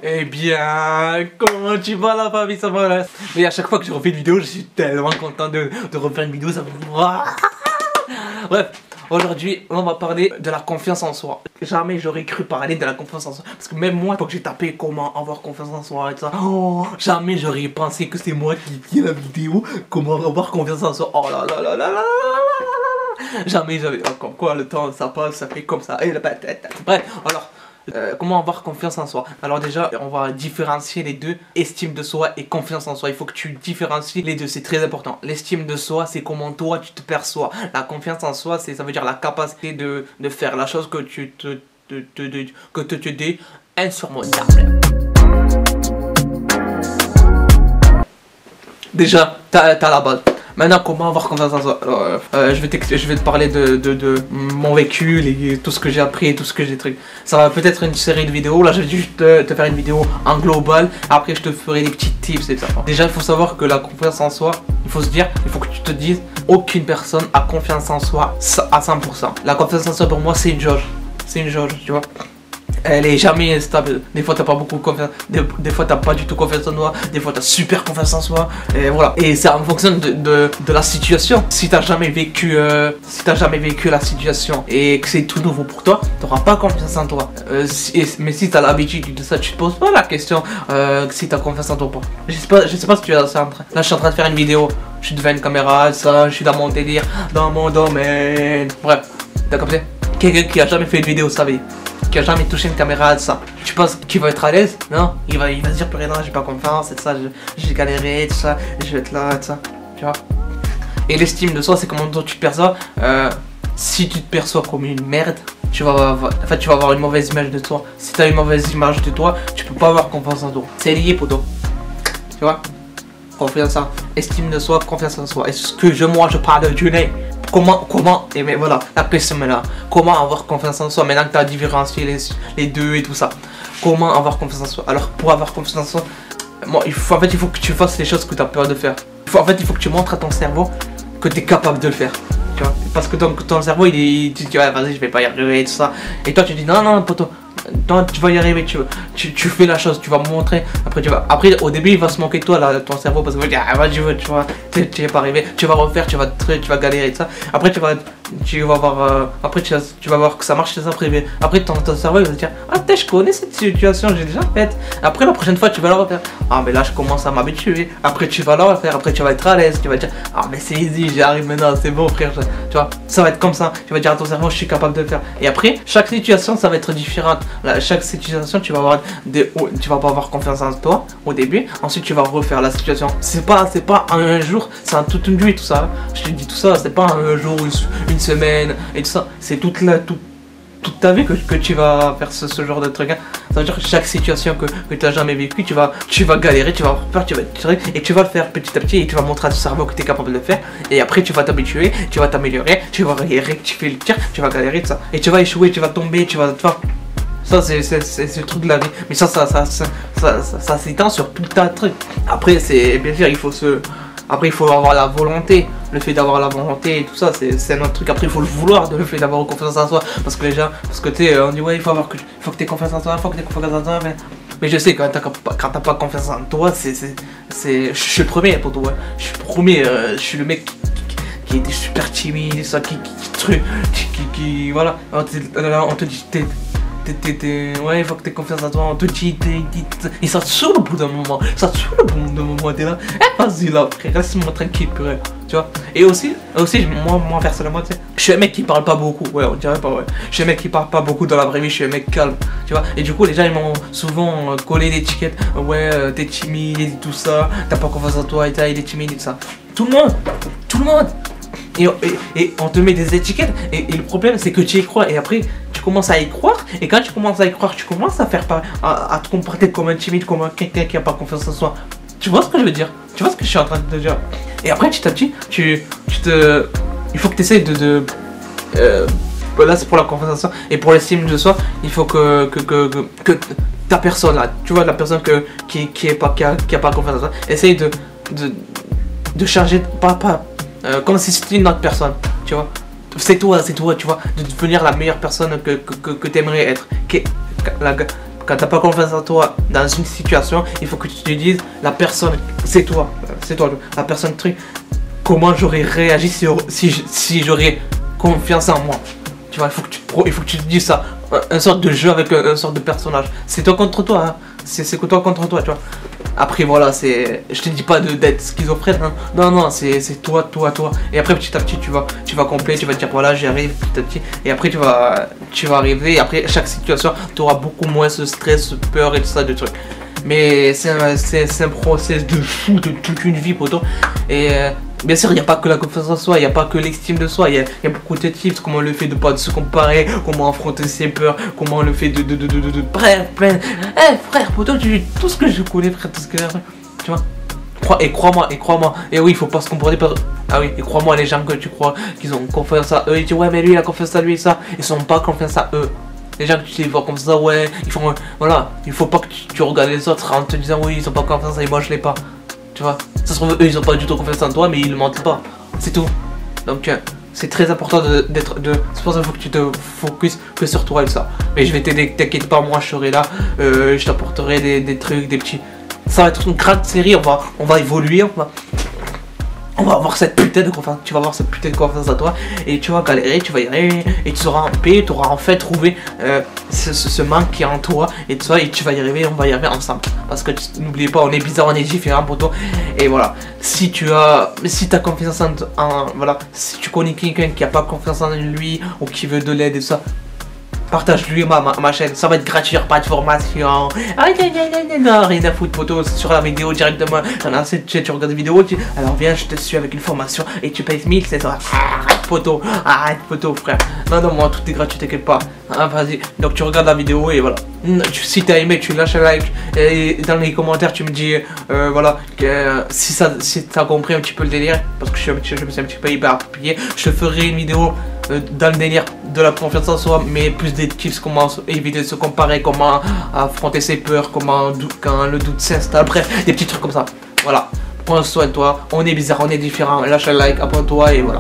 Eh bien, comment tu vas la famille, ça va là? Mais à chaque fois que je refais une vidéo, je suis tellement content de refaire une vidéo, ça me... Bref, aujourd'hui, on va parler de la confiance en soi. Jamais j'aurais cru parler de la confiance en soi. Parce que même moi, quand j'ai tapé comment avoir confiance en soi et tout ça, oh, jamais j'aurais pensé que c'est moi qui fais la vidéo, comment avoir confiance en soi. Oh là là là là là là. Jamais j'avais... Comme quoi le temps ça passe, ça fait comme ça. Et la patate. Bref, alors... comment avoir confiance en soi? Alors déjà, on va différencier les deux, estime de soi et confiance en soi. Il faut que tu différencies les deux, c'est très important. L'estime de soi, c'est comment toi tu te perçois. La confiance en soi, ça veut dire la capacité de faire la chose que tu te dis insurmontable. Déjà, t'as la base. Maintenant, comment avoir confiance en soi? Alors, je vais te parler de mon vécu, tout ce que j'ai appris et tout ce que j'ai truc. Ça va peut-être une série de vidéos. Là, je vais juste te faire une vidéo en global. Après, je te ferai des petits tips et ça. Déjà, il faut savoir que la confiance en soi, il faut se dire, il faut que tu te dises, aucune personne a confiance en soi à 100%. La confiance en soi, pour moi, c'est une jauge. C'est une jauge, tu vois. Elle est jamais stable. Des fois t'as pas beaucoup confiance, des fois t'as pas du tout confiance en toi, des fois t'as super confiance en soi. Et voilà. Et c'est en fonction de la situation. Si t'as jamais vécu la situation et que c'est tout nouveau pour toi, t'auras pas confiance en toi. Mais si t'as l'habitude de ça, tu te poses pas la question si t'as confiance en toi ou pas. Je sais pas si tu as ça en train. Là je suis en train de faire une vidéo. Je suis devant une caméra, ça, je suis dans mon délire, dans mon domaine. Bref, t'as compris? Quelqu'un qui a jamais fait une vidéo, ça va. Qui a jamais touché une caméra, ça. Tu penses qu'il va être à l'aise? Non, il va se dire plus rien, j'ai pas confiance, et ça, j'ai galéré, tout ça, je vais être là, et tout ça, tu vois. Et l'estime de soi, c'est comment toi tu te perçois. Si tu te perçois comme une merde, tu vas avoir une mauvaise image de toi. Si tu as une mauvaise image de toi, tu peux pas avoir confiance en toi. C'est lié pour toi, tu vois. Confiance en estime de soi, confiance en soi. Est-ce que moi je parle du nez? Comment, et mais voilà, la question est là. Comment avoir confiance en soi, maintenant que tu as différencié les deux et tout ça. Comment avoir confiance en soi? Alors, pour avoir confiance en soi, il faut que tu fasses les choses que tu as peur de faire. Il faut que tu montres à ton cerveau que tu es capable de le faire. Tu vois? Parce que ton cerveau, il te dit, ouais, vas-y, je vais pas y arriver et tout ça. Et toi, tu dis, non, poto. Non, tu vas y arriver, tu fais la chose, tu vas me montrer. Après, au début, il va se manquer de toi, là, ton cerveau, parce qu'il va dire, ah, vas-y, tu vois, tu vas pas arriver, tu vas refaire, tu vas galérer et tout ça. Après, tu vas voir que ça marche, ça après. Après, ton cerveau, il va te dire, ah, je connais cette situation, j'ai déjà faite. Après, la prochaine fois, tu vas la refaire. Ah, mais là, je commence à m'habituer. Après, tu vas la refaire. Après, tu vas être à l'aise. Tu vas dire, ah, mais c'est easy, j'y arrive maintenant, c'est bon, frère. Tu vois, ça va être comme ça. Tu vas dire à ton cerveau, je suis capable de le faire. Et après, chaque situation, ça va être différente. Là, chaque situation, tu vas pas avoir confiance en toi au début. Ensuite, tu vas refaire la situation. C'est pas un jour, c'est toute une nuit, tout ça. Je te dis tout ça, c'est pas un jour, une semaine et tout ça. C'est toute ta vie que tu vas faire ce genre de truc. Hein. Ça veut dire que chaque situation que tu n'as jamais vécu, tu vas galérer, tu vas avoir peur, et tu vas le faire petit à petit et tu vas montrer à ton cerveau que tu es capable de le faire. Et après, tu vas t'habituer, tu vas t'améliorer, tu vas rectifier le tir, tu vas galérer, tout ça. Et tu vas échouer, tu vas tomber, tu vas... Ça, c'est le truc de la vie. Mais ça s'étend sur tout un truc. Après, c'est bien sûr, Après, il faut avoir la volonté. Le fait d'avoir la volonté et tout ça, c'est un autre truc. Après, il faut le vouloir, le fait d'avoir confiance en soi. Parce que tu sais, on dit, ouais, il faut que tu aies confiance en toi, mais je sais, quand t'as pas confiance en toi, je suis le premier pour toi. Je suis le premier, je suis le mec qui était super timide, ça, qui voilà. On te dit, ouais, il faut que tu aies confiance en toi, on te dit, et ça te saoule au bout d'un moment, t'es là, vas-y là, frère, laisse-moi tranquille, purée, tu vois. Et aussi, moi personnellement, tu sais, je suis un mec qui parle pas beaucoup, ouais, on dirait pas, ouais, je suis un mec qui parle pas beaucoup dans la vraie vie, je suis un mec calme, tu vois. Et du coup, les gens, ils m'ont souvent collé l'étiquette, ouais, t'es timide et tout ça, t'as pas confiance en toi, et il est timide et tout ça. Tout le monde. Et on te met des étiquettes, et le problème, c'est que tu y crois, et après, tu commences à y croire, et quand tu commences à y croire, tu commences à à te comporter comme un timide, comme quelqu'un qui a pas confiance en soi. Tu vois ce que je veux dire? Tu vois ce que je suis en train de te dire? Et après, petit à petit, il faut que tu essayes là, c'est pour la confiance en soi, et pour l'estime de soi, il faut que ta personne, là, tu vois, la personne qui a pas confiance en soi, essaye de changer, comme si c'était une autre personne, tu vois. C'est toi, tu vois, de devenir la meilleure personne que tu aimerais être. Quand t'as pas confiance en toi dans une situation, il faut que tu te dises, la personne, c'est toi, la personne truc, comment j'aurais réagi si j'aurais confiance en moi. Tu vois, il faut que tu te dises ça, un sorte de jeu avec un sorte de personnage. C'est toi contre toi, hein. C'est que toi contre toi, tu vois. Après voilà, je te dis pas d'être schizophrène, hein. Non, c'est toi. Et après petit à petit tu vas compléter, tu vas te dire voilà j'y arrive petit à petit. Et après tu vas arriver, et après chaque situation tu auras beaucoup moins ce stress, ce peur et tout ça de trucs. Mais c'est un process de fou de toute une vie poto. Et bien sûr il n'y a pas que la confiance en soi, il n'y a pas que l'estime de soi, il y a beaucoup de tips, comment le fait de pas se comparer, comment affronter ses peurs, comment le fait bref, plein. Eh frère poto, tout ce que je connais frère, tout ce que tu vois. Et crois-moi, et oui il faut pas se comparer par... Ah oui, et crois-moi les gens que tu crois qu'ils ont confiance à eux, ils disent ouais mais lui il a confiance à lui et ça, ils ont pas confiance à eux. Les gens que tu les vois comme ça, ouais, ils font... Voilà, il faut pas que tu regardes les autres en te disant oui, ils ont pas confiance et moi je l'ai pas. Tu vois, ça se trouve, eux, ils ont pas du tout confiance en toi, mais ils ne mentent pas. C'est tout. Donc, c'est très important c'est pour ça qu'il faut que tu te focuses que sur toi et ça. Mais je vais t'aider, t'inquiète pas, moi je serai là. Je t'apporterai des trucs, des petits... Ça va être une grande série, on va évoluer, on va avoir cette putain de confiance, tu vas avoir cette putain de confiance en toi et tu vas galérer, tu vas y arriver et tu seras en paix, tu auras en fait trouvé ce manque qui est en toi et tout ça et tu vas y arriver, on va y arriver ensemble. Parce que n'oubliez pas, on est bizarre, on est différent pour toi. Et voilà, si t'as confiance voilà, si tu connais quelqu'un qui a pas confiance en lui ou qui veut de l'aide et tout ça, partage-lui ma chaîne, ça va être gratuit, pas de formation. Non, rien à foutre poto, sur la vidéo directement. T'en as assez, tu regardes des vidéos, alors viens, je te suis avec une formation et tu payes 1700. Arrête poto frère. Non, moi tout est gratuit, t'inquiète pas. Ah, vas-y, donc tu regardes la vidéo et voilà. Si t'as aimé, tu lâches un like et dans les commentaires tu me dis voilà si t'as compris un petit peu le délire, parce que je me suis un petit peu hyper appuyé. Je te ferai une vidéo dans le délire de la confiance en soi, mais plus des tips, comment éviter de se comparer, comment affronter ses peurs, comment quand le doute s'installe, bref, des petits trucs comme ça. Voilà, prends soin de toi, on est bizarre, on est différent, lâche un like, abonne-toi et voilà.